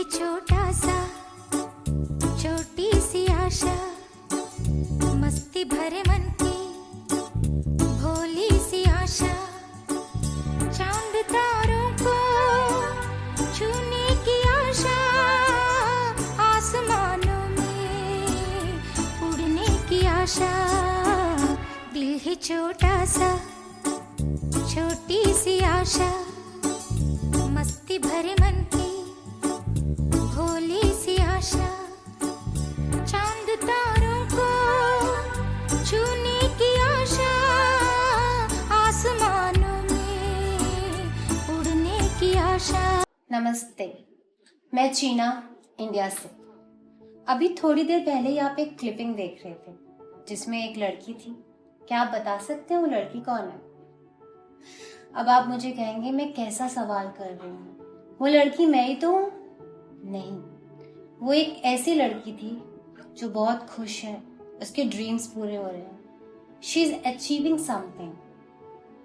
छोटा सा छोटी सी आशा, मस्ती भरे मन की भोली सी आशा, चांद तारों को छूने की आशा, आसमानों में उड़ने की आशा। दिल है छोटा सा छोटी सी आशा, मस्ती भरे मन की भोली सी आशा, चांद तारों को छूने की आशा, आसमानों में उड़ने की आशा। नमस्ते, मैं चीना, इंडिया से। अभी थोड़ी देर पहले ही आप एक क्लिपिंग देख रहे थे जिसमें एक लड़की थी। क्या आप बता सकते हो वो लड़की कौन है? अब आप मुझे कहेंगे मैं कैसा सवाल कर रही हूँ, वो लड़की मैं ही तो हूँ? नहीं, वो एक ऐसी लड़की थी जो बहुत खुश है, उसके ड्रीम्स पूरे हो रहे हैं। She is achieving something.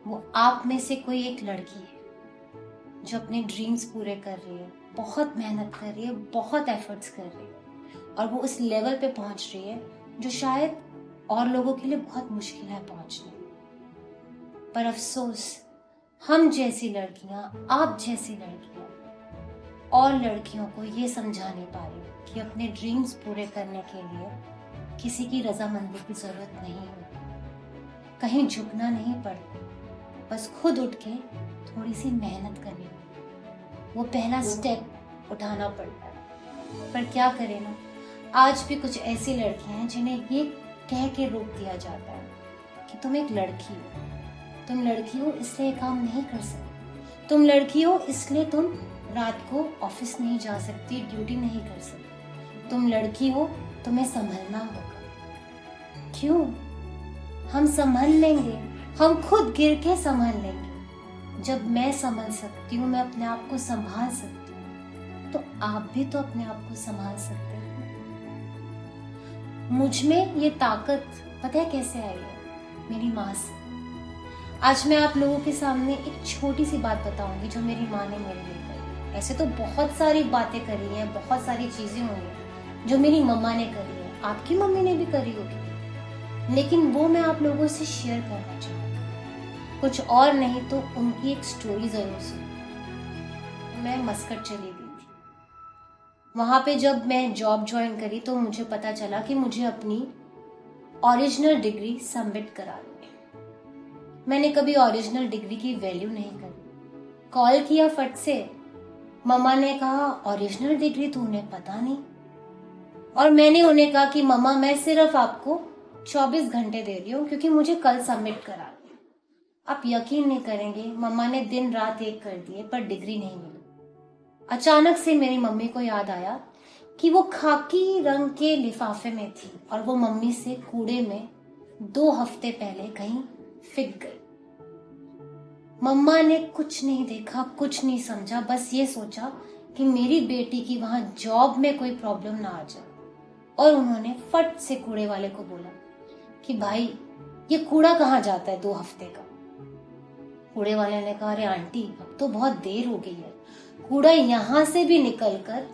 वो आप में से कोई एक लड़की है जो अपने ड्रीम्स पूरे कर रही है, बहुत मेहनत कर रही है, बहुत एफर्ट्स कर रही है, और वो उस लेवल पे पहुंच रही है जो शायद और लोगों के लिए बहुत मुश्किल है पहुंचना। पर अफसोस, हम जैसी लड़कियां, आप जैसी लड़कियां और लड़कियों को ये समझा नहीं पा रही कि अपने ड्रीम्स पूरे करने के लिए किसी की रजामंदी की जरूरत नहीं होती, कहीं झुकना नहीं पड़ता, बस खुद उठ के थोड़ी सी मेहनत करनी होती, वो पहला स्टेप उठाना पड़ता है। पर क्या करें ना, आज भी कुछ ऐसी लड़कियां हैं जिन्हें ये कह के रोक दिया जाता है कि तुम एक लड़की हो, तुम लड़की हो इसलिए ये काम नहीं कर सकती, तुम लड़की हो इसलिए तुम रात को ऑफिस नहीं जा सकती, ड्यूटी नहीं कर सकती, तुम लड़की हो तुम्हें संभलना होगा। क्यों? हम संभल लेंगे, हम खुद गिर के संभल लेंगे। जब मैं संभल सकती हूँ, मैं अपने आप को संभाल सकती हूँ, तो आप भी तो अपने आप को संभाल सकते हैं। मुझ में ये ताकत पता है कैसे आई है? मेरी माँ से। आज मैं आप लोगों के सामने एक छोटी सी बात बताऊंगी जो मेरी माँ ने मेरे लिए करी। ऐसे तो बहुत सारी बातें करी हैं, बहुत सारी चीजें हुई हैं जो मेरी मम्मा ने करी है, आपकी मम्मी ने भी करी होगी, लेकिन वो मैं आप लोगों से शेयर करना चाहूँगी। कुछ और नहीं तो उनकी एक स्टोरी जरूर सुनो। मैं मस्कट चली गई थी। वहाँ पे जब मैं जॉब ज्वाइन करी तो मुझे पता चला कि मुझे अपनी ओरिजिनल डिग्री सबमिट करानी है। मैंने कभी ओरिजिनल डिग्री की वैल्यू नहीं करी। कॉल किया फट से, मम्मा ने कहा ओरिजिनल डिग्री तो उन्हें पता नहीं, और मैंने उन्हें कहा कि मम्मा मैं सिर्फ आपको 24 घंटे दे रही हूँ क्योंकि मुझे कल सबमिट करानी है। आप यकीन नहीं करेंगे, मम्मा ने दिन रात एक कर दिए पर डिग्री नहीं मिली। अचानक से मेरी मम्मी को याद आया कि वो खाकी रंग के लिफाफे में थी और वो मम्मी से कूड़े में 2 हफ्ते पहले कहीं फिक गई। मम्मा ने कुछ नहीं देखा, कुछ नहीं समझा, बस ये सोचा कि मेरी बेटी की वहां जॉब में कोई प्रॉब्लम ना आ जाए, और उन्होंने फट से कूड़े वाले को बोला कि भाई ये कूड़ा कहाँ जाता है 2 हफ्ते का। कूड़े वाले ने कहा अरे आंटी अब तो बहुत देर हो गई है, कूड़ा यहाँ से भी निकलकर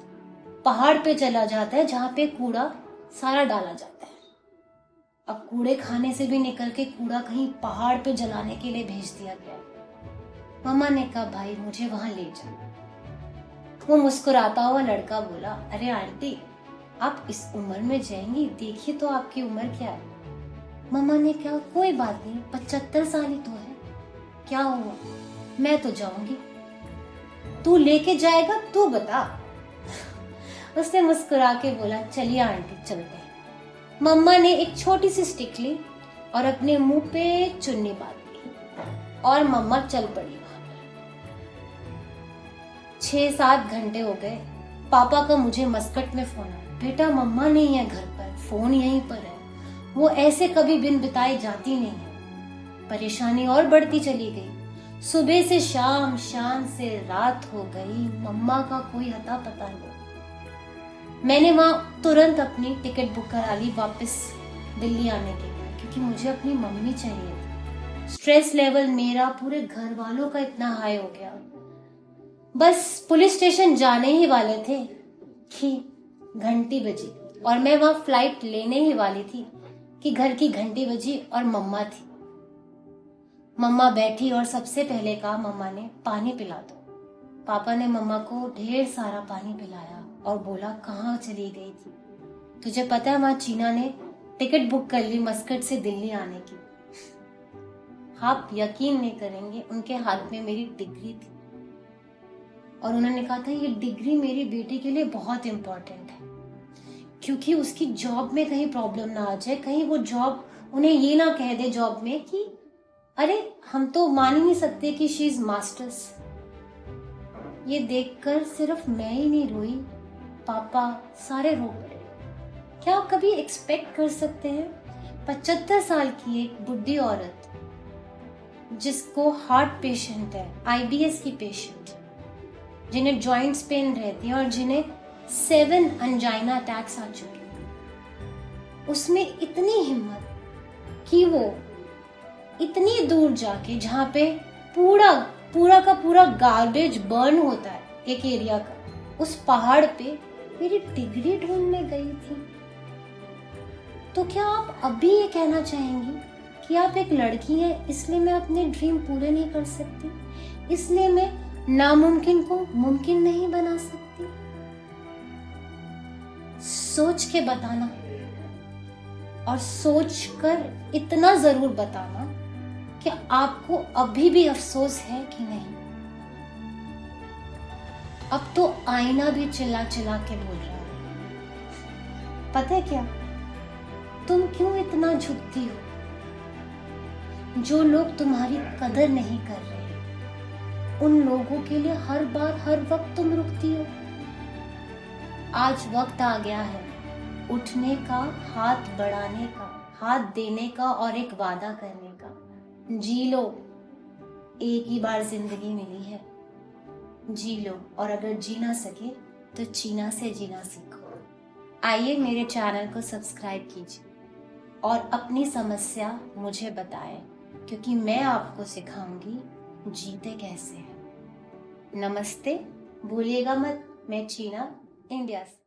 पहाड़ पे चला जाता है जहाँ पे कूड़ा सारा डाला जाता है। अब कूड़े खाने से भी निकल के कूड़ा कहीं पहाड़ पे जलाने के लिए भेज दिया गया। मम्मा ने कहा भाई मुझे वहां ले जाओ। वो मुस्कुराता हुआ लड़का बोला अरे आंटी आप इस उम्र में जाएंगी, देखिए तो आपकी उम्र क्या है। मम्मा ने कहा कोई बात नहीं, 75 साल ही तो है, क्या हुआ, मैं तो जाऊंगी, तू लेके जाएगा तू बता। उसने मुस्कुरा के बोला चलिए आंटी चलते हैं। मम्मा ने एक छोटी सी स्टिक ली और अपने मुंह पे चुन्नी बांध ली और मम्मा चल पड़ी। 6-7 घंटे हो गए। पापा का मुझे मस्कट में फोन आया, बेटा मम्मा नहीं है घर पर, फोन यहीं पर है, वो ऐसे कभी बिन बिताई जाती नहीं है। परेशानी और बढ़ती चली गई। सुबह से शाम, शाम से रात हो गई, मम्मा का कोई अता पता नहीं। मैंने वहां तुरंत अपनी टिकट बुक करा ली वापस दिल्ली आने के लिए, क्योंकि मुझे अपनी मम्मी चाहिए थी। स्ट्रेस लेवल मेरा पूरे घर वालों का इतना हाई हो गया, बस पुलिस स्टेशन जाने ही वाले थे कि घंटी बजी और मैं वहां फ्लाइट लेने ही वाली थी कि घर की घंटी बजी और मम्मा थी। मम्मा बैठी और सबसे पहले कहा मम्मा ने पानी पिला दो। पापा ने मम्मा को ढेर सारा पानी पिलाया और बोला कहाँ चली गई थी? तुझे पता है वहां चीना ने टिकट बुक कर ली मस्कट से दिल्ली आने की। आप यकीन नहीं करेंगे, उनके हाथ में मेरी डिग्री थी और उन्होंने कहा था ये डिग्री मेरी बेटी के लिए बहुत इंपॉर्टेंट है, क्योंकि उसकी जॉब में कहीं प्रॉब्लम ना आ जाए, कहीं वो जॉब उन्हें ये ना कह दे जॉब में कि अरे हम तो मान ही नहीं सकते कि शी इज मास्टर्स। ये देखकर सिर्फ मैं ही नहीं रोई, पापा सारे रो पड़े। क्या आप कभी एक्सपेक्ट कर सकते हैं 75 साल की एक बुढ़ी औरत जिसको हार्ट पेशेंट है, आईबीएस की पेशेंट, जिन्हें जॉइंट्स पेन रहती है और जिन्हें 7 अंजाइना अटैक्स आ चुके हैं, उसमें इतनी हिम्मत कि वो इतनी दूर जाके जहां पे पूरा का पूरा गार्बेज बर्न होता है एक एरिया का, उस पहाड़ पे मेरी डिग्री ढूंढने गई थी। तो क्या आप अभी ये कहना चाहेंगी कि आप एक लड़की हैं इसलिए मैं अपने ड्रीम पूरे नहीं कर सकती, इसलिए मैं नामुमकिन को मुमकिन नहीं बना सकती? सोच के बताना और सोच कर इतना जरूर बताना कि आपको अभी भी अफसोस है कि नहीं। अब तो आईना भी चिल्ला चिल्ला के बोल रहा है। पता है क्या, तुम क्यों इतना झुकती हो? जो लोग तुम्हारी कदर नहीं कर रहे, उन लोगों के लिए हर बार हर वक्त तुम रुकती हो। आज वक्त आ गया है उठने का, हाथ बढ़ाने का, हाथ देने का और एक वादा करने का। जी लो, एक ही बार जिंदगी मिली है, जी लो, और अगर जी ना सके तो चीना से जीना सीखो। आइए मेरे चैनल को सब्सक्राइब कीजिए और अपनी समस्या मुझे बताएं, क्योंकि मैं आपको सिखाऊंगी जीते कैसे हैं। नमस्ते, भूलिएगा मत, मैं चीना, इंडिया से।